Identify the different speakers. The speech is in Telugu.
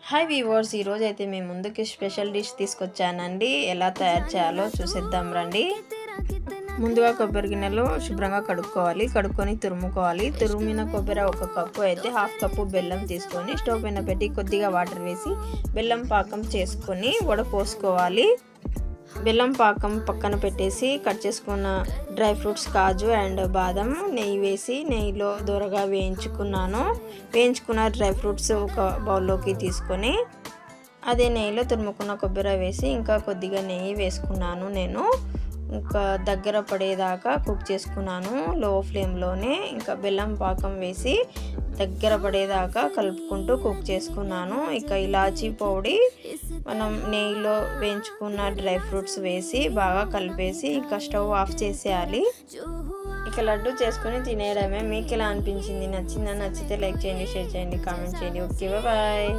Speaker 1: హాయ్ వీవర్స్, ఈరోజు అయితే మీ ముందుకి స్పెషల్ డిష్ తీసుకొచ్చానండి. ఎలా తయారు చేయాలో చూసేద్దాం రండి. ముందుగా కొబ్బరి గిన్నెలో శుభ్రంగా కడుక్కొని తురుముకోవాలి. తురిమిన కొబ్బరి 1 కప్పు అయితే 1/2 కప్పు బెల్లం తీసుకొని స్టవ్ పైన పెట్టి కొద్దిగా వాటర్ వేసి బెల్లం పాకం చేసుకొని వడపోసుకోవాలి. బెల్లం పాకం పక్కన పెట్టేసి కట్ చేసుకున్న డ్రై ఫ్రూట్స్ కాజు అండ్ బాదం నెయ్యి వేసి నెయ్యిలో దూరగా వేయించుకున్న డ్రై ఫ్రూట్స్ ఒక బౌల్లోకి తీసుకొని అదే నెయ్యిలో తురుముకున్న కొబ్బరి వేసి ఇంకా కొద్దిగా నెయ్యి వేసుకున్నాను. నేను ఇంకా దగ్గర పడేదాకా కుక్ చేసుకున్నాను లో ఫ్లేమ్లోనే. ఇంకా బెల్లం పాకం వేసి దగ్గర పడేదాకా కలుపుకుంటూ కుక్ చేసుకున్నాను. ఇక ఇలాచీ పౌడర్, మనం నెయ్యిలో వేయించుకున్న డ్రై ఫ్రూట్స్ వేసి బాగా కలిపేసి ఇంకా స్టవ్ ఆఫ్ చేసేయాలి. ఇక లడ్డు చేసుకొని తినేయడమే. మీకు ఎలా అనిపించింది? నచ్చితే లైక్ చేయండి, షేర్ చేయండి, కామెంట్ చేయండి. Okay, bye.